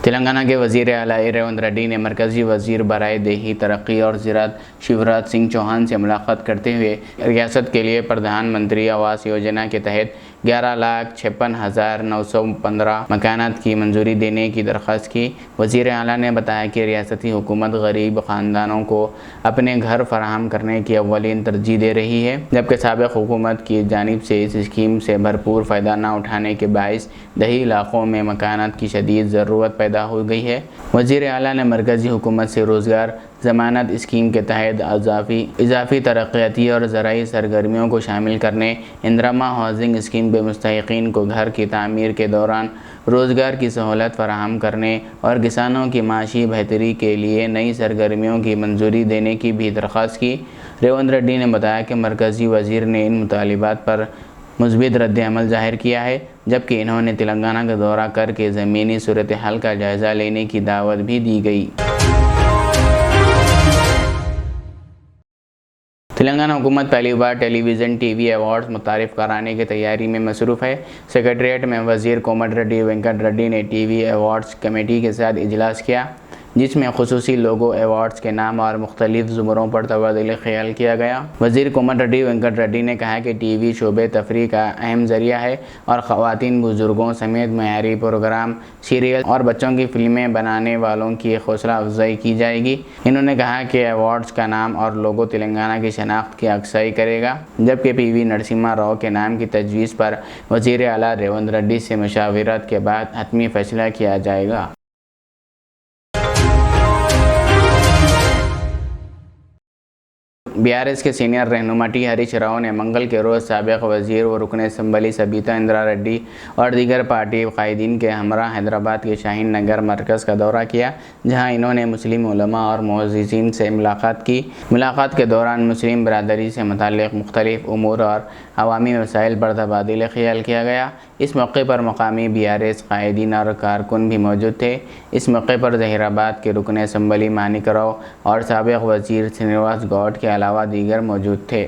تلنگانہ کے وزیر اعلیٰ ریونت ریڈی نے مرکزی وزیر برائے دیہی ترقی اور زراعت شیوراج سنگھ چوہان سے ملاقات کرتے ہوئے ریاست کے لیے پردھان منتری آواس یوجنا کے تحت 11,56,915 مکانات کی منظوری دینے کی درخواست کی۔ وزیر اعلیٰ نے بتایا کہ ریاستی حکومت غریب خاندانوں کو اپنے گھر فراہم کرنے کی اولین ترجیح دے رہی ہے، جبکہ سابق حکومت کی جانب سے اس اسکیم سے بھرپور فائدہ نہ اٹھانے کے باعث دیہی علاقوں میں مکانات کی شدید ضرورت پیدا ہو گئی ہے۔ وزیر اعلیٰ نے مرکزی حکومت سے روزگار ضمانت اسکیم کے تحت اضافی ترقیاتی اور زرعی سرگرمیوں کو شامل کرنے، اندرما ہاؤسنگ اسکیم کے مستحقین کو گھر کی تعمیر کے دوران روزگار کی سہولت فراہم کرنے اور کسانوں کی معاشی بہتری کے لیے نئی سرگرمیوں کی منظوری دینے کی بھی درخواست کی۔ ریونت ریڈی نے بتایا کہ مرکزی وزیر نے ان مطالبات پر مثبت رد عمل ظاہر کیا ہے، جبکہ انہوں نے تلنگانہ کا دورہ کر کے زمینی صورتحال کا جائزہ لینے کی دعوت بھی دی گئی۔ تلنگانہ حکومت پہلی بار ٹیلی ویژن ٹی وی ایوارڈز متعارف کرانے کی تیاری میں مصروف ہے۔ سیکریٹریٹ میں وزیر کومٹ ریڈی وینکٹ ریڈی نے ٹی وی ایوارڈز کمیٹی کے ساتھ اجلاس کیا، جس میں خصوصی لوگو ایوارڈز کے نام اور مختلف زمروں پر تبادلہ خیال کیا گیا۔ وزیر کومٹ ریڈی وینکٹ ریڈی نے کہا کہ ٹی وی شعبے تفریح کا اہم ذریعہ ہے اور خواتین، بزرگوں سمیت معیاری پروگرام، سیریل اور بچوں کی فلمیں بنانے والوں کی حوصلہ افزائی کی جائے گی۔ انہوں نے کہا کہ ایوارڈز کا نام اور لوگو تلنگانہ کی شناخت کی عکاسی کرے گا، جبکہ پی وی نرسمہا راؤ کے نام کی تجویز پر وزیر اعلیٰ ریونت ریڈی سے مشاورت کے بعد حتمی فیصلہ کیا جائے گا۔ BRS کے سینئر رہنما ٹی ہریش راؤ نے منگل کے روز سابق وزیر و رکن اسمبلی سبیتا اندرا ریڈی اور دیگر پارٹی قائدین کے ہمراہ حیدرآباد کے شاہین نگر مرکز کا دورہ کیا، جہاں انہوں نے مسلم علماء اور معززین سے ملاقات کی۔ ملاقات کے دوران مسلم برادری سے متعلق مختلف امور اور عوامی مسائل پر تبادلہ خیال کیا گیا۔ اس موقع پر مقامی BRS قائدین اور کارکن بھی موجود تھے۔ اس موقع پر ظہیر آباد کے رکن اسمبلی مانک راؤ اور سابق وزیر سرینواس گوڈ کے علاوہ دیگر موجود تھے۔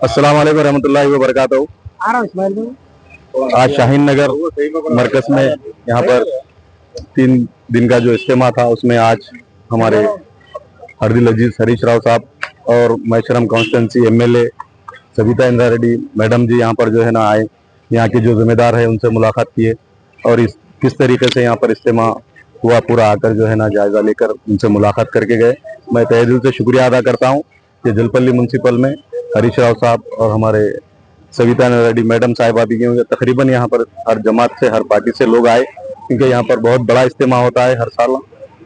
السلام علیکم ورحمۃ اللہ وبرکاتہ۔ آج شاہین نگر مرکز میں یہاں پر 3 دن کا جو اجتماع تھا، اس میں آج ہمارے ہردل عزیز ہریش راؤ صاحب اور میشرم کانسٹیٹنسی MLA سبیتا اندرا ریڈی میڈم جی یہاں پر جو ہے نا آئے، یہاں کے جو ذمہ دار ہیں ان سے ملاقات کیے اور کس طریقے سے یہاں پر اجتماع ہوا پورا آ کر جو ہے نا جائزہ لے کر ان سے ملاقات کر کے گئے۔ میں تہہ دل سے شکریہ ادا کرتا ہوں کہ جلپلی میونسپل میں ہریش راؤ صاحب اور ہمارے سبیتا ریڈی میڈم صاحبہ بھی گئے، تقریباً یہاں پر ہر جماعت سے، ہر پارٹی سے لوگ آئے، کیونکہ یہاں پر بہت بڑا اجتماع ہوتا ہے ہر سال۔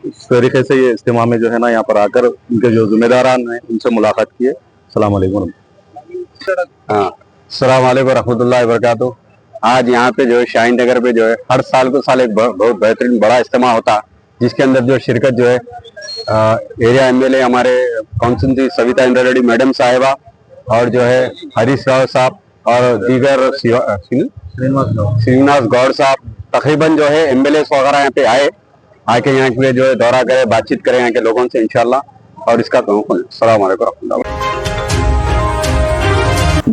اس طریقے سے یہ اجتماع میں جو ہے نا یہاں پر آ کر ان کے جو ذمہ داران ہیں ان سے ملاقات کیے۔ السلام علیکم۔ السلام علیکم ورحمۃ اللہ وبرکاتہ۔ آج یہاں پہ جو ہے شاہین نگر پہ جو ہے ہر سال کو سال ایک بہت بہترین بڑا اجتماع ہوتا ہے، جس کے اندر جو شرکت جو ہے ایریا MLA ہمارے کانسٹیٹنسی سبیتا اندرا ریڈی میڈم صاحبہ اور جو ہے ہریش راؤ صاحب اور دیگر سرینواس گوڈ صاحب، تقریباً جو ہے MLAs وغیرہ یہاں پہ آ کے یہاں کے جو ہے دورہ کرے، بات چیت کریں یہاں کے لوگوں سے انشاءاللہ، اور اس کا السلام علیکم ورحمۃ اللہ۔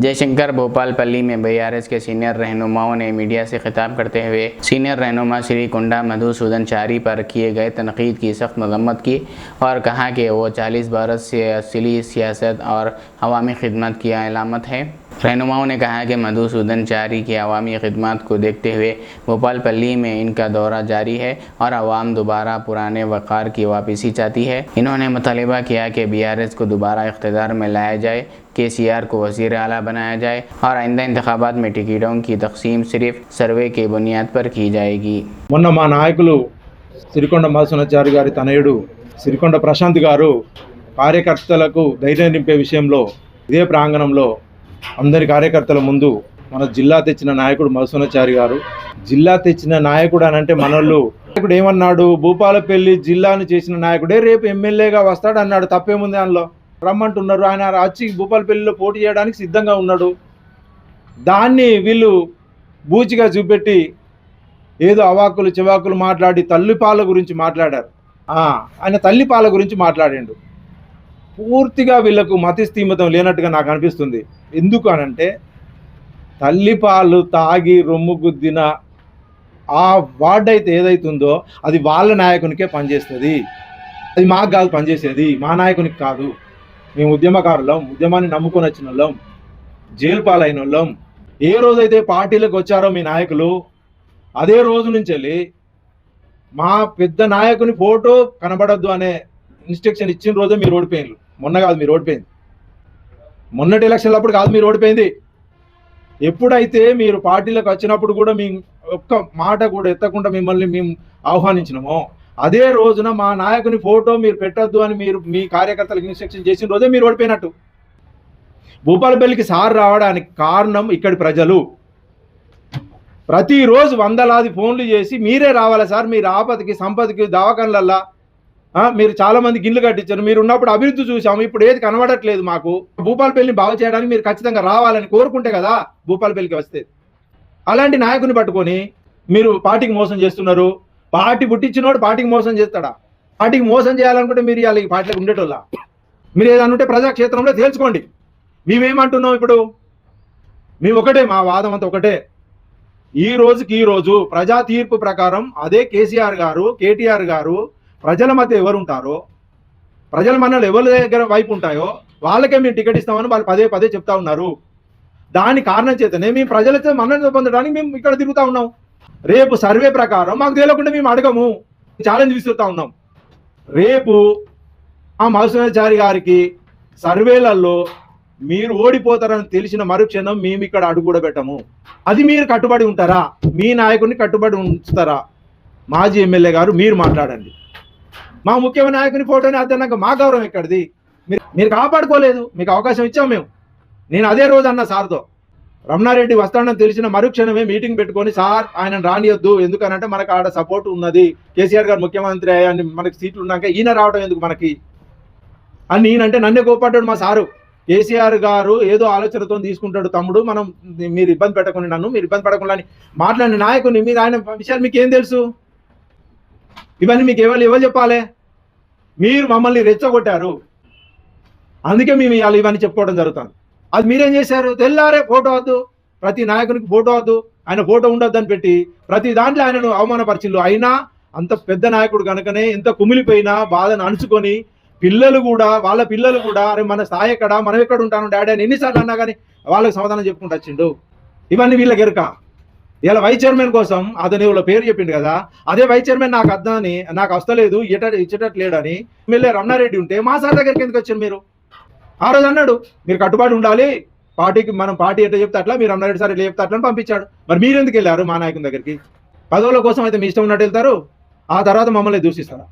جے شنکر بھوپال پلی میں BRS کے سینئر رہنماؤں نے میڈیا سے خطاب کرتے ہوئے سینئر رہنما شری کنڈا مدھوسودن چاری پر کیے گئے تنقید کی سخت مذمت کی اور کہا کہ وہ 40 برس سے اصلی سیاست اور عوامی خدمت کی علامت ہے۔ रहनुमाओं ने कहा कि मधुसूदन चारी की अवामी खिदमत को देखते हुए भोपालपल्ली में इनका दौरा जारी है और आवाम दोबारा पुराने वक़ार की वापसी चाहती है। इन्होंने मुतालिबा किया कि BRS को दोबारा इख्तिदार में लाया जाए, KCR को वज़ीर आला बनाया जाए और आइंदा इंतखाबात में टिकटों की तकसीम सिर्फ सर्वे की बुनियाद पर की जाएगी। మొన్న మా నాయకులు సిరికొండ మధుసూదనాచారి గారి తనయుడు సిరికొండ ప్రశాంత్ గారు కార్యకర్తలకు ధైర్యం నింపే విషయంలో ఇదే ప్రాంగణంలో అందరి కార్యకర్తల ముందు మన జిల్లా తెచ్చిన నాయకుడు మధుసూదనాచారి గారు, జిల్లా తెచ్చిన నాయకుడు అని అంటే మనోళ్ళు నాయకుడు ఏమన్నాడు, భూపాలపల్లి జిల్లాను చేసిన నాయకుడే రేపు ఎమ్మెల్యేగా వస్తాడు అన్నాడు. తప్పేముంది దానిలో? రమ్మంటున్నారు, ఆయన వచ్చి భూపాలపల్లిలో పోటీ చేయడానికి సిద్ధంగా ఉన్నాడు. దాన్ని వీళ్ళు బూచిగా చూపెట్టి ఏదో అవాకులు చివాకులు మాట్లాడి తల్లిపాల గురించి మాట్లాడారు. ఆయన తల్లిపాల గురించి మాట్లాడిండు. పూర్తిగా వీళ్ళకు మతిస్థీమితం లేనట్టుగా నాకు అనిపిస్తుంది. ఎందుకు అనంటే తల్లిపాలు తాగి రొమ్ము గుద్దిన ఆ వార్డ్ అయితే ఏదైతుందో అది వాళ్ళ నాయకునికే పనిచేస్తుంది. అది మాకు కాదు పనిచేసేది, మా నాయకునికి కాదు. మేము ఉద్యమకారులం, ఉద్యమాన్ని నమ్ముకొని వచ్చిన వాళ్ళం, జైలు పాలైన వాళ్ళం. ఏ రోజైతే పార్టీలకు వచ్చారో మీ నాయకులు, అదే రోజు నుంచి వెళ్ళి మా పెద్ద నాయకుని ఫోటో కనబడద్దు అనే ఇన్స్ట్రక్షన్ ఇచ్చిన రోజే మీరు ఓడిపోయింది. మొన్న కాదు మీరు ఓడిపోయింది, మొన్నటి ఎలక్షన్లు అప్పుడు కాదు మీరు ఓడిపోయింది. ఎప్పుడైతే మీరు పార్టీలకు వచ్చినప్పుడు కూడా మీ ఒక్క మాట కూడా ఎత్తకుండా మిమ్మల్ని మేము ఆహ్వానించినామో అదే రోజున మా నాయకుని ఫోటో మీరు పెట్టద్దు అని మీరు మీ కార్యకర్తలకు ఇన్స్ట్రక్షన్ చేసిన రోజే మీరు ఓడిపోయినట్టు. భూపాలపల్లికి సార్ రావడానికి కారణం ఇక్కడి ప్రజలు. ప్రతిరోజు వందలాది ఫోన్లు చేసి మీరే రావాలి సార్, మీరు ఆపదకి సంపదకి దవాఖానలల్లా మీరు చాలా మందికి ఇల్లు కట్టించారు, మీరు ఉన్నప్పుడు అభివృద్ధి చూసాము, ఇప్పుడు ఏది కనబడట్లేదు మాకు, భూపాలపల్లిని బాగు చేయడానికి మీరు ఖచ్చితంగా రావాలని కోరుకుంటే కదా భూపాలపల్లికి వస్తే. అలాంటి నాయకుని పట్టుకొని మీరు పార్టీకి మోసం చేస్తున్నారు. పార్టీ పుట్టించినోడు పార్టీకి మోసం చేస్తాడా? పార్టీకి మోసం చేయాలనుకుంటే మీరు ఇవాళ ఈ పార్టీలకు ఉండేటోళ్ళ. మీరు ఏదైనా ఉంటే ప్రజాక్షేత్రంలో తేల్చుకోండి. మేమేమంటున్నాం ఇప్పుడు? మేము ఒకటే, మా వాదం అంతా ఒకటే. ఈ రోజుకి ఈ రోజు ప్రజా తీర్పు ప్రకారం అదే కేసీఆర్ గారు, కేటీఆర్ గారు ప్రజల మధ్య ఎవరు ఉంటారో, ప్రజల మనలు ఎవరి దగ్గర వైపు ఉంటాయో వాళ్ళకే మేము టికెట్ ఇస్తామని వాళ్ళు పదే పదే చెప్తా ఉన్నారు. దాని కారణం చేతనే మేము ప్రజలతో మన్నన పొందడానికి మేము ఇక్కడ తిరుగుతూ ఉన్నాం. రేపు సర్వే ప్రకారం మాకు తెలియకుండా మేము అడగము, ఛాలెంజ్ విసురుతూ ఉన్నాం. రేపు ఆ మధుసూదనాచారి గారికి సర్వేలలో మీరు ఓడిపోతారని తెలిసిన మరుక్షణం మేము ఇక్కడ అడుగు కూడా పెట్టము. అది మీరు కట్టుబడి ఉంటారా? మీ నాయకుడిని కట్టుబడి ఉంచుతారా? మాజీ ఎమ్మెల్యే గారు మీరు మాట్లాడండి. మా ముఖ్యమైన నాయకుని ఫోటోని అద్దన్నాక మా గౌరవం ఎక్కడిది? మీరు కాపాడుకోలేదు, మీకు అవకాశం ఇచ్చాం మేము. నేను అదే రోజు అన్న సార్తో, రమణారెడ్డి వస్తాడని తెలిసిన మరుక్షణమే మీటింగ్ పెట్టుకొని సార్ ఆయన రానియొద్దు, ఎందుకనంటే మనకు ఆడ సపోర్ట్ ఉన్నది, కేసీఆర్ గారు ముఖ్యమంత్రి అయ్యాన్ని మనకి సీట్లు ఉన్నాక ఈయన రావడం ఎందుకు మనకి అని నేనంటే నన్నే కోపడ్డాడు మా సారు. కేసీఆర్ గారు ఏదో ఆలోచనతో తీసుకుంటాడు తమ్ముడు, మనం మీరు ఇబ్బంది పెట్టకుండా, నన్ను మీరు ఇబ్బంది పడకుండా అని మాట్లాడిన నాయకుని మీరు ఆయన విషయాలు మీకు ఏం తెలుసు? ఇవన్నీ మీకు ఎవరు చెప్పాలి? మీరు మమ్మల్ని రెచ్చగొట్టారు, అందుకే మేము ఇవాళ ఇవన్నీ చెప్పుకోవడం జరుగుతుంది. అది మీరేం చేశారు? తెల్లారే ఫోటో వద్దు, ప్రతి నాయకునికి ఫోటో వద్దు, ఆయన ఫోటో ఉండొద్దు అని పెట్టి ప్రతి దాంట్లో ఆయనను అవమానపరిచిండు. అయినా అంత పెద్ద నాయకుడు కనుకనే ఎంత కుమిలిపోయినా బాధను అణుచుకొని పిల్లలు కూడా, వాళ్ళ పిల్లలు కూడా అరే మన స్థాయి ఎక్కడ, మనం ఎక్కడ ఉంటాను డాడీ అని ఎన్నిసార్లు అన్నా కానీ వాళ్ళకి సమాధానం చెప్పుకుంటూ వచ్చిండు. ఇవన్నీ వీళ్ళకి ఎరుక. ఇలా వైస్ చైర్మన్ కోసం అతని వాళ్ళ పేరు చెప్పిండు కదా, అదే వైస్ చైర్మన్ నాకు అద్దని, నాకు వస్తలేదు, ఇచ్చేటట్లేడని ఎమ్మెల్యే రమణారెడ్డి ఉంటే మా సార్ దగ్గరికి ఎందుకు వచ్చారు మీరు? ఆ రోజు అన్నాడు మీరు కట్టుబాటు ఉండాలి పార్టీకి, మనం పార్టీ ఎట్లా చెప్తే అట్లా, మీరు రమణారెడ్డి సార్ ఎట్లా చెప్తే అట్లా అని పంపించాడు. మరి మీరు ఎందుకు వెళ్ళారు మా నాయకుని దగ్గరికి? పదవుల కోసం అయితే మీ ఇష్టం ఉన్నట్టు వెళ్తారు, ఆ తర్వాత మమ్మల్ని దూషిస్తారా?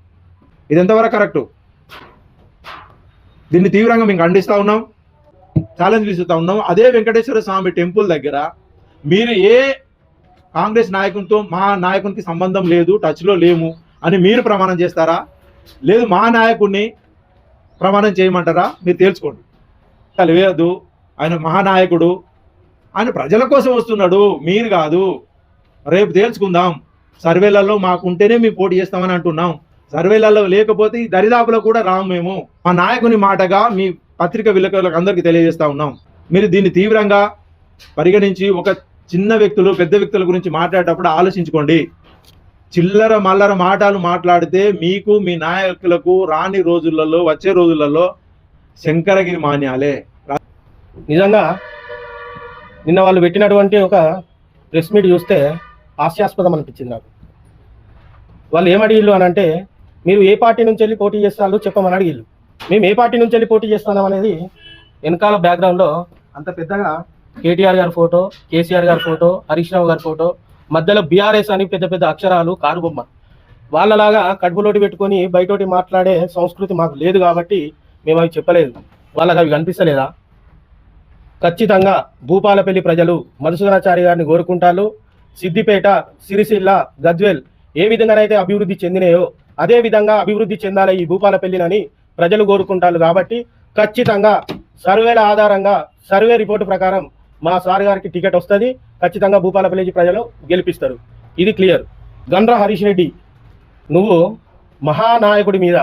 ఇది ఎంతవరకు కరెక్టు? దీన్ని తీవ్రంగా మేము ఖండిస్తూ ఉన్నాం, ఛాలెంజ్ విసురుతూ ఉన్నాం. అదే వెంకటేశ్వర స్వామి టెంపుల్ దగ్గర మీరు ఏ కాంగ్రెస్ నాయకునితో మా నాయకునికి సంబంధం లేదు, టచ్లో లేము అని మీరు ప్రమాణం చేస్తారా? లేదు మా నాయకుడిని ప్రమాణం చేయమంటారా? మీరు తేల్చుకోండి. లేదు, ఆయన మహానాయకుడు, ఆయన ప్రజల కోసం వస్తున్నాడు, మీరు కాదు. రేపు తేల్చుకుందాం. సర్వేలలో మాకుంటేనే మేము పోటీ చేస్తామని అంటున్నాం. సర్వేలలో లేకపోతే ఈ దరిదాపులో కూడా రాము మేము. మా నాయకుని మాటగా మీ పత్రిక విలేకరులకు అందరికీ తెలియజేస్తా ఉన్నాం. మీరు దీన్ని తీవ్రంగా పరిగణించి ఒక చిన్న వ్యక్తులు పెద్ద వ్యక్తుల గురించి మాట్లాడేటప్పుడు ఆలోచించుకోండి. చిల్లర మల్లర మాటలు మాట్లాడితే మీకు మీ నాయకులకు రాని రోజులలో, వచ్చే రోజులలో శంకరగిరి మాన్యాలే. నిజంగా నిన్న వాళ్ళు పెట్టినటువంటి ఒక ప్రెస్ మీట్ చూస్తే హాస్యాస్పదం అనిపించింది నాకు. వాళ్ళు ఏమడిగిళ్ళు అని అంటే, మీరు ఏ పార్టీ నుంచి వెళ్ళి పోటీ చేస్తారో చెప్పమని అడిగిళ్ళు. మేము ఏ పార్టీ నుంచి వెళ్ళి పోటీ చేస్తున్నాం అనేది వెనకాల బ్యాక్గ్రౌండ్లో అంత పెద్దగా కేటీఆర్ గారి ఫోటో, కేసీఆర్ గారి ఫోటో, హరీష్ రావు గారి ఫోటో, మధ్యలో బీఆర్ఎస్ అని పెద్ద పెద్ద అక్షరాలు, కారు బొమ్మ. వాళ్ళలాగా కడుపులోటి పెట్టుకొని బయటోటి మాట్లాడే సంస్కృతి మాకు లేదు కాబట్టి మేము అవి చెప్పలేదు. వాళ్ళకి అవి కనిపిస్తలేదా? ఖచ్చితంగా భూపాలపల్లి ప్రజలు మధుసూదనాచారి గారిని కోరుకుంటారు. సిద్దిపేట, సిరిసిల్ల, గజ్వేల్ ఏ విధంగానైతే అభివృద్ధి చెందినాయో అదే విధంగా అభివృద్ధి చెందాలి ఈ భూపాలపల్లినని ప్రజలు కోరుకుంటారు. కాబట్టి ఖచ్చితంగా సర్వేల ఆధారంగా, సర్వే రిపోర్టు ప్రకారం మా సార్ గారికి టికెట్ వస్తుంది. ఖచ్చితంగా భూపాలపల్లి ప్రజలు గెలిపిస్తారు. ఇది క్లియర్. గండ్ర హరీష్ రెడ్డి, నువ్వు మహానాయకుడి మీద,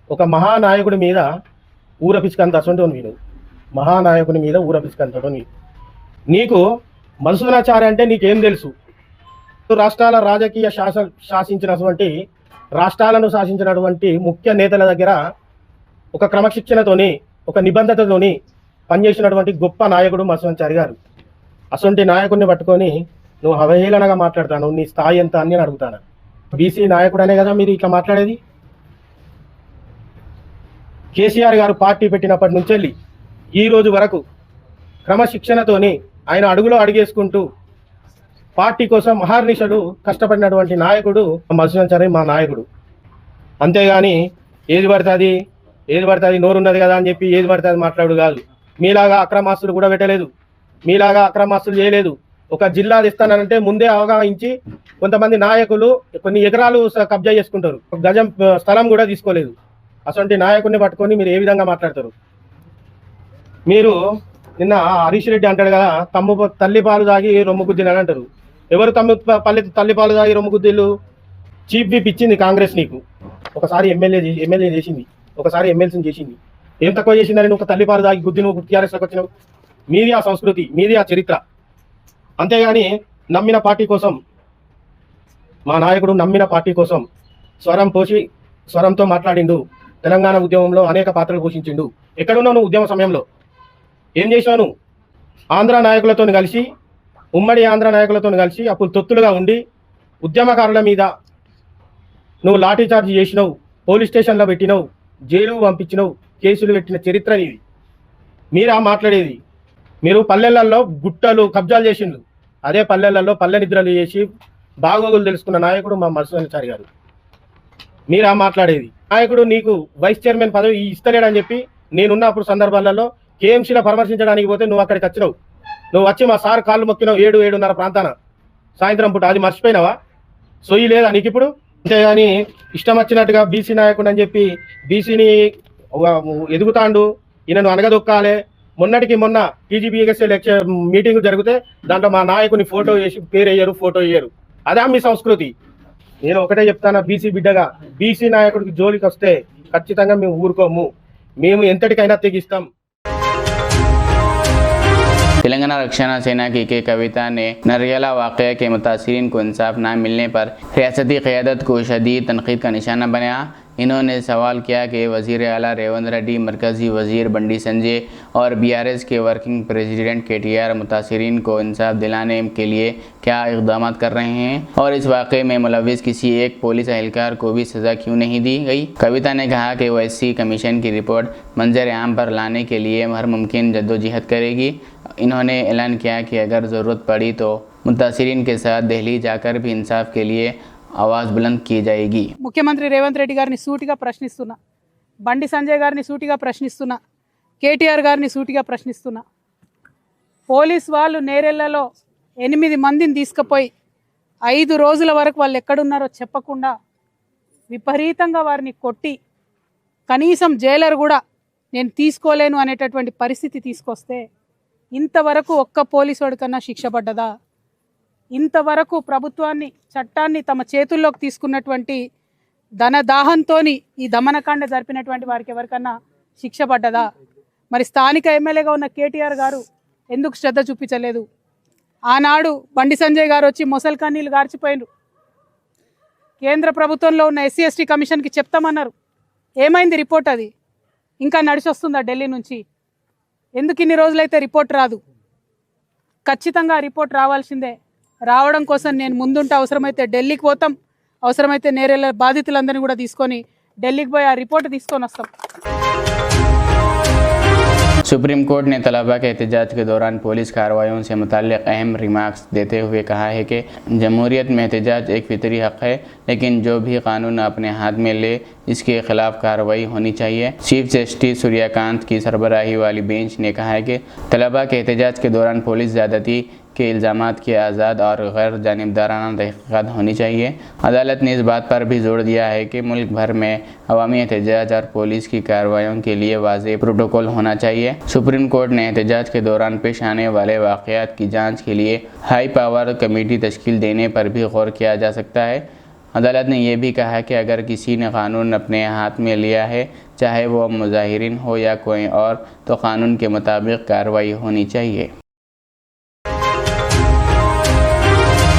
ఒక మహానాయకుడి మీద ఊరపిసుకంత అసంటోని మీరు, మహానాయకుని మీద ఊరపిసుకంతటో నీకు మధుసూదనాచార్య అంటే నీకేం తెలుసు? రాష్ట్రాల రాజకీయ శాసించినటువంటి, రాష్ట్రాలను శాసించినటువంటి ముఖ్య నేతల దగ్గర ఒక క్రమశిక్షణతోని, ఒక నిబంధతతోని పనిచేసినటువంటి గొప్ప నాయకుడు మధుసూదనాచారి గారు. అసొంటి నాయకుడిని పట్టుకొని నువ్వు అవహేళనగా మాట్లాడతాను. నీ స్థాయి ఎంత అని నేను అడుగుతాను. బీసీ నాయకుడు అనే కదా మీరు ఇట్లా మాట్లాడేది? కేసీఆర్ గారు పార్టీ పెట్టినప్పటి నుంచి వెళ్ళి ఈ రోజు వరకు క్రమశిక్షణతోని ఆయన అడుగులో అడుగేసుకుంటూ పార్టీ కోసం అహర్నిశలు కష్టపడినటువంటి నాయకుడు మధుసూదనాచారి, మా నాయకుడు. అంతేగాని ఏది పడుతుంది నోరున్నది కదా అని చెప్పి ఏది పడుతుంది మాట్లాడు కాదు. మీలాగా అక్రమాస్తులు కూడా పెట్టలేదు, మీలాగా అక్రమాస్తులు చేయలేదు. ఒక జిల్లా ఇస్తానంటే ముందే అవగాహించి కొంతమంది నాయకులు కొన్ని ఎకరాలు కబ్జా చేసుకుంటారు, గజం స్థలం కూడా తీసుకోలేదు. అసలు నాయకుడిని పట్టుకొని మీరు ఏ విధంగా మాట్లాడతారు? మీరు నిన్న హరీష్ రెడ్డి అంటాడు కదా, తల్లి పాలు తాగి రొమ్ము గుద్దినాడు అంటారు. ఎవరు తల్లి పాలు తాగి రొమ్ము గుద్దిళ్ళు? చీఫ్ విప్ ఇచ్చింది కాంగ్రెస్ నీకు. ఒకసారి ఎమ్మెల్యే చేసింది, ఒకసారి ఎమ్మెల్సీని చేసింది. ఏం తక్కువ చేసిందని నువ్వు తల్లి పాలు తాగి గుద్ది నువ్వు టీఆర్ఎస్లోకి వచ్చినావు? మీది ఆ సంస్కృతి, మీది ఆ చరిత్ర. అంతేగాని నమ్మిన పార్టీ కోసం, మా నాయకుడు నమ్మిన పార్టీ కోసం స్వరంతో మాట్లాడిండు. తెలంగాణ ఉద్యమంలో అనేక పాత్రలు పోషించిండు. ఎక్కడున్నావు నువ్వు? ఉద్యమ సమయంలో ఏం చేసినావు నువ్వు? ఆంధ్ర నాయకులతో కలిసి, ఉమ్మడి ఆంధ్ర నాయకులతో కలిసి అప్పుడు తొత్తులుగా ఉండి ఉద్యమకారుల మీద నువ్వు లాఠీచార్జ్ చేసినావు, పోలీస్ స్టేషన్లో పెట్టినావు, జైలు పంపించినావు, కేసులు పెట్టిన చరిత్ర నీది. మీరా మాట్లాడేది? మీరు పల్లెలలో గుట్టలు కబ్జాలు చేసిండు, అదే పల్లెలలో పల్లె నిద్రలు చేసి బాగోగులు తెలుసుకున్న నాయకుడు మా మధుసూదనాచారి గారు. మీరా మాట్లాడేది? నాయకుడు నీకు వైస్ చైర్మన్ పదవి ఇస్తలేడని చెప్పి నేనున్నప్పుడు సందర్భాలలో కేఎంసీలో పరామర్శించడానికి పోతే నువ్వు అక్కడికి వచ్చినావు. నువ్వు వచ్చి మా సార్ కాళ్ళు మొక్కినావు 7-7:30 ప్రాంతాన సాయంత్రం పూట. అది మర్చిపోయినావా? సొయ్యి లేదా నీకు ఇప్పుడు? అంతేగాని ఇష్టం వచ్చినట్టుగా బీసీ నాయకుడు అని చెప్పి బీసీని ఎదుగుతాండు, ఈయనను అనగదొక్కాలి. మొన్నటికి మొన్న టీజీపీఎస్సీ లెక్చర్ మీటింగ్ జరిగితే దాంట్లో మా నాయకుని ఫోటో వేసి పేరు వేయరు, ఫోటో వేయరు. అదా మీ సంస్కృతి? నేను ఒకటే చెప్తాను, బీసీ బిడ్డగా, బీసీ నాయకుడికి జోలికి వస్తే ఖచ్చితంగా మేము ఊరుకోము, మేము ఎంతటికైనా తెగిస్తాం. तेलंगाना रक्षा सेना की के कविता ने नरियाला वाक़या के मुतासिरीन को इंसाफ न मिलने पर रियासती क़यादत को शदीद तनक़ीद का निशाना बनाया। इन्होंने सवाल किया कि वज़ीर आला रेवंत रेड्डी, मरकज़ी वज़ीर बंडी संजय और बीआरएस के वर्किंग प्रेसिडेंट केटीआर मुतासिरीन को इंसाफ दिलाने के लिए क्या इक़दाम कर रहे हैं और इस वाक़े में मुलव्विस किसी एक पुलिस एहलकार को भी सज़ा क्यों नहीं दी गई। कविता ने कहा कि ओवैसी कमीशन की रिपोर्ट मंजर आम पर लाने के लिए हर मुमकिन जद्दोजहद करेगी। इन्होंने ऐलान किया कि अगर ज़रूरत पड़ी तो मुतासिरीन के साथ दिल्ली जाकर भी इंसाफ के लिए आवाज़ बुलंद की जाएगी। ముఖ్యమంత్రి రేవంత్ రెడ్డి గారిని సూటిగా ప్రశ్నిస్తున్నా, బండి సంజయ్ గారిని సూటిగా ప్రశ్నిస్తున్నా, కేటీఆర్ గారిని సూటిగా ప్రశ్నిస్తున్నా. పోలీస్ వాళ్ళు నేరెళ్లలో 8 మందిని తీసుకుపోయి 5 రోజుల వరకు వాళ్ళు ఎక్కడున్నారో చెప్పకుండా విపరీతంగా వారిని కొట్టి కనీసం జైలర్ కూడా నేను తీసుకోలేను అనేటటువంటి పరిస్థితి తీసుకొస్తే ఇంతవరకు ఒక్క పోలీసోడి కన్నా శిక్ష పడ్డదా? ఇంతవరకు ప్రభుత్వాన్ని, చట్టాన్ని తమ చేతుల్లోకి తీసుకున్నటువంటి ధనదాహంతోని ఈ దమనకాండ జరిపినటువంటి వారికి ఎవరికన్నా శిక్ష పడ్డదా? మరి స్థానిక ఎమ్మెల్యేగా ఉన్న కేటీఆర్ గారు ఎందుకు శ్రద్ధ చూపించలేదు? ఆనాడు బండి సంజయ్ గారు వచ్చి మొసల్ కన్నీళ్ళు గార్చిపోయినారు. కేంద్ర ప్రభుత్వంలో ఉన్న ఎస్సీ ఎస్టీ కమిషన్కి చెప్తామన్నారు. ఏమైంది రిపోర్ట్? అది ఇంకా నడిచొస్తుందా ఢిల్లీ నుంచి? ఎందుకు ఇన్ని రోజులైతే రిపోర్ట్ రాదు? ఖచ్చితంగా ఆ రిపోర్ట్ రావాల్సిందే. రావడం కోసం నేను ముందుంటే అవసరమైతే ఢిల్లీకి పోతాం, అవసరమైతే నేరేళ్ళ బాధితులందరినీ కూడా తీసుకొని ఢిల్లీకి పోయి ఆ రిపోర్ట్ తీసుకొని వస్తాం. सुप्रीम कोर्ट ने तलबा के एहतजाज के दौरान पुलिस कार्रवाइयों से मुताल्लिक़ अहम रिमार्क्स देते हुए कहा है कि जमहूरियत में एहतजाज एक फितरी हक़ है, लेकिन जो भी कानून अपने हाथ में ले इसके ख़िलाफ़ कार्रवाई होनी चाहिए। चीफ जस्टिस सूर्यकांत की सरबराही वाली बेंच ने कहा है कि तलबा के एहतजाज के दौरान पुलिस ज़्यादती के इल्ज़ामात की आज़ाद और गैर जानिबदाराना तहक़ीक़ात होनी चाहिए। अदालत ने इस बात पर भी जोर दिया है कि मुल्क भर में अवामी एहतजाज और पुलिस की कार्रवाइयों के लिए वाज़ेह प्रोटोकॉल होना चाहिए। सुप्रीम कोर्ट ने एहतजाज के दौरान पेश आने वाले वाक़यात की जांच के लिए हाई पावर कमेटी तश्कील देने पर भी गौर किया जा सकता है। अदालत ने यह भी कहा कि अगर किसी ने कानून अपने हाथ में लिया है, चाहे वो मुजाहिरीन हो या कोई और, तो कानून के मुताबिक कार्रवाई होनी चाहिए।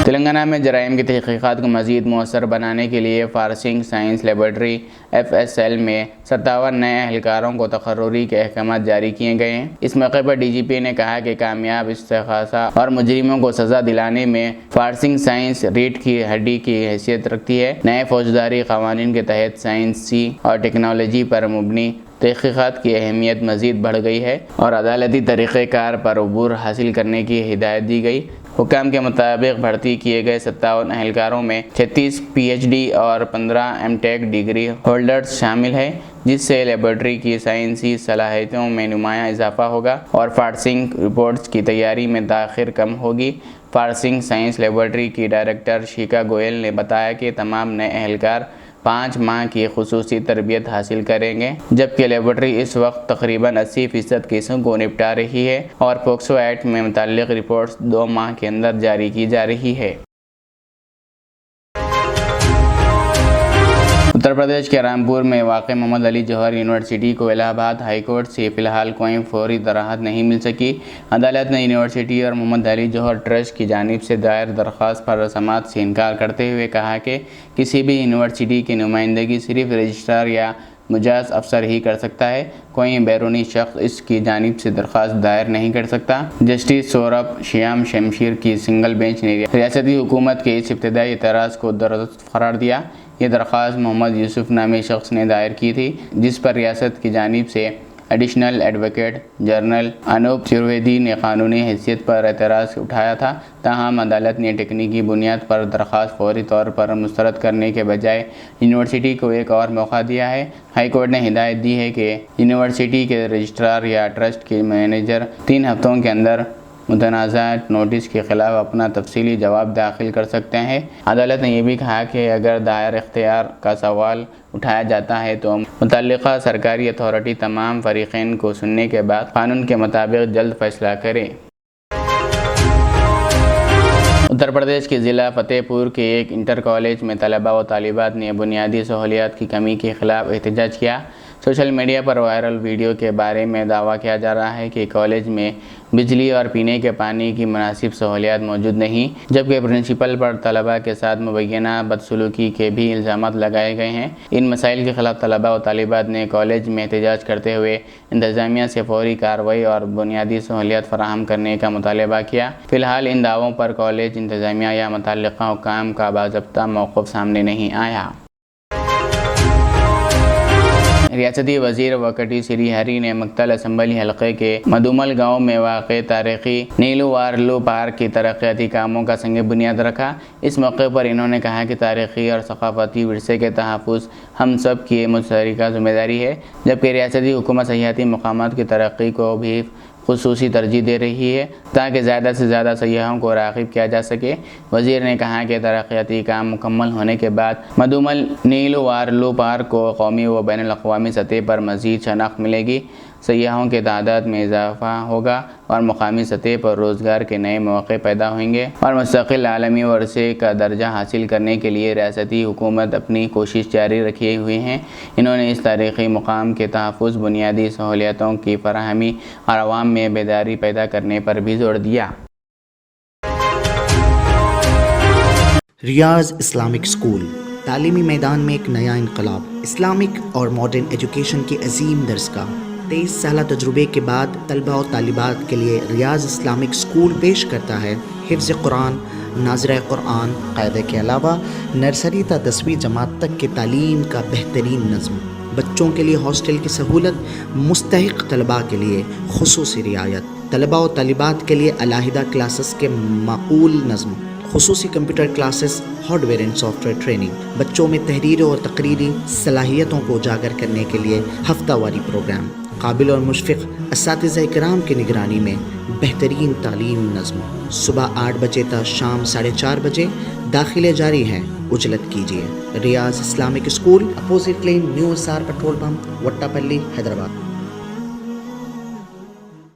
तेलंगाना में जराइम की तहक़ीक़ात को मज़ीद मौसर बनाने के लिए फार्सिंग साइंस लेबॉर्ट्री FSL में 57 नए अहलकारों को तक़र्रुरी के अहकाम जारी किए गए हैं। इस मौके पर DGP ने कहा कि कामयाब इस्तिग़ासा और मुजरिमों को सज़ा दिलाने में फार्सिंग साइंस रीढ़ की हड्डी की हैसियत रखती है। नए फौजदारी क़वानीन के तहत साइंसी और टेक्नोलॉजी पर मुबनी तहक़ीक़ात की अहमियत मज़ीद बढ़ गई है और अदालती तरीक़ेकार पर अबूर हासिल करने की हिदायत दी गई। हुकाम के मुताबिक भर्ती किए गए 57 अहलकारों में 36 PhD और 15 M.Tech डिग्री होल्डर्स शामिल हैं, जिससे लेबॉर्ट्री की साइंसी सलाहियतों में नुमायाँ इजाफा होगा और फार्सिंग रिपोर्ट्स की तैयारी में ताख़ीर कम होगी। फार्सिंग साइंस लेबॉर्ट्री की डायरेक्टर शिका गोयल ने बताया कि तमाम नए अहलकार 5 माह की खुसूसी तरबियत हासिल करेंगे, जबकि लेबॉर्ट्री इस वक्त तकरीबन 80% केसों को निपटा रही है और पोक्सो एक्ट में मुताल्लिक़ रिपोर्ट्स 2 माह के अंदर जारी की जा रही है। उत्तर प्रदेश के रामपुर में वाक़ मोहम्मद अली जौहर यूनिवर्सिटी को इलाहाबाद हाई कोर्ट से फ़िलहाल कोई फौरी राहत नहीं मिल सकी। अदालत ने यूनिवर्सिटी और मोहम्मद अली जौहर ट्रस्ट की जानिब से दायर दरख्वास्त पर समाअत से इनकार करते हुए कहा कि किसी भी यूनिवर्सिटी की नुमाइंदगी सिर्फ रजिस्ट्रार या मुजाज अफसर ही कर सकता है, कोई बैरूनी शख्स इसकी जानिब से दरख्वास्त दायर नहीं कर सकता। जस्टिस सौरभ श्याम शमशीर की सिंगल बेंच ने रियासती हुकूमत के इस इब्तदाई एतराज़ को दुरुस्त करार दिया। ये दरख्वास्त मोहम्मद यूसुफ नामी शख्स ने दायर की थी, जिस पर रियासत की जानिब से additional advocate general Anup Chaturvedi ने कानूनी हैसियत पर एतराज़ उठाया था। ताहम अदालत ने टेक्निकी बुनियाद पर दरख्वास्त फौरी तौर पर मुस्तरद करने के बजाय यूनिवर्सिटी को एक और मौका दिया है। हाई कोर्ट ने हिदायत दी है कि यूनिवर्सिटी के रजिस्ट्रार या ट्रस्ट के मैनेजर 3 हफ्तों के अंदर मुतनाज़ा नोटिस के ख़िलाफ़ अपना तफसीली जवाब दाखिल कर सकते हैं। अदालत ने यह भी कहा कि अगर दायर इख्तियार का सवाल उठाया जाता है तो मुतल्लिक़ा सरकारी अथॉरिटी तमाम फ़रीक़ैन को सुनने के बाद कानून के मुताबिक जल्द फ़ैसला करे। उत्तर प्रदेश के ज़िला फ़तेहपुर के एक इंटर कॉलेज में तलबा व तालिबात ने बुनियादी सहूलियात की कमी के ख़िलाफ़ एहतजाज किया। सोशल मीडिया पर वायरल वीडियो के बारे में दावा किया जा रहा है कि कॉलेज में बिजली और पीने के पानी की मुनासिब सहूलियात मौजूद नहीं, जबकि प्रिंसिपल पर तलबा के साथ मुबैना बदसलूकी के भी इल्ज़ामात लगाए गए हैं। इन मसाइल के ख़िलाफ़ तलबा व तालिबात ने कॉलेज में एहतजाज करते हुए इंतज़ामिया से फौरी कार्रवाई और बुनियादी सहूलियात फराहम करने का मुतालबा किया। फ़िलहाल इन दावों पर कॉलेज इंतज़ामिया या मुतल्लिक़ा हुकाम का बाज़ाब्ता मौक़िफ़ सामने नहीं आया। रियासती वज़ीर वकटी श्री हरी ने मक्तल असम्बली हलक़े के मधुमल गांव में वाक़े तारीख़ी नीलू वारलू पार्क की तरक्याती कामों का संग बुनियाद रखा। इस मौके पर इन्होंने कहा कि तारीख़ी और सक़ाफ़ती विरसे के तहफ़्फ़ुज़ हम सब की मुश्तरका ज़िम्मेदारी है, जबकि रियासती हुकूमत सयाहती मक़ामात की तरक्की को भी खुसूसी तरजीह दे रही है ताकि ज़्यादा से ज़्यादा सयाहों को राग़िब किया जा सके। वज़ीर ने कहा कि तरक्याती काम मुकम्मल होने के बाद मधुमल नीलू वारलू पार्क को कौमी व बैनुल-अक़वामी सतह पर मज़ीद शनाख्त मिलेगी, सयाहों के तादाद में इजाफ़ा होगा और मुकामी सतह पर रोज़गार के नए मौक़े पैदा होंगे और मुस्तक़िल आलमी वर्से का दर्जा हासिल करने के लिए रियासती हुकूमत अपनी कोशिश जारी रखे हुए हैं। इन्होंने इस तारीख़ी मुकाम के तहफ़्फ़ुज़, बुनियादी सहूलियतों की फराहमी और अवाम में बेदारी पैदा करने पर भी जोर दिया। रियाज इस्लामिक स्कूल तालीमी मैदान में एक नया इनकलाब, इस्लामिक और मॉडर्न एजुकेशन की अजीम दरसगाह, 23 साल तजुर्बे के बाद तलबा और तालिबात के लिए रियाज इस्लामिक स्कूल पेश करता है हिफ्ज़ कुरान, नाज़िर कुरान क़ायदे के अलावा नर्सरी ta 10वीं जमात तक की तालीम का बेहतरीन नज़्म। बच्चों के लिए हॉस्टल की सहूलत, मुस्तहिक़ तलबा के लिए खुसूसी रियायत, तलबा और तालिबात के लिए अलहदा क्लासेस के माकूल नज़्म, खुसूसी computer classes, hardware and software training, बच्चों में तहरीरी और तकरीरी सलाहियतों को उजागर करने के लिए हफ्तावारी प्रोग्राम, काबिल और मुशफ़िक़ असातिज़ा इकराम की निगरानी में बेहतरीन तालीम नज़्म। सुबह 8 बजे तक शाम 4:30 बजे दाखिले जारी हैं, उजलत कीजिए। Riyaz Islamic school, opposite lane, new SR petrol pump, Vattapalli, Hyderabad.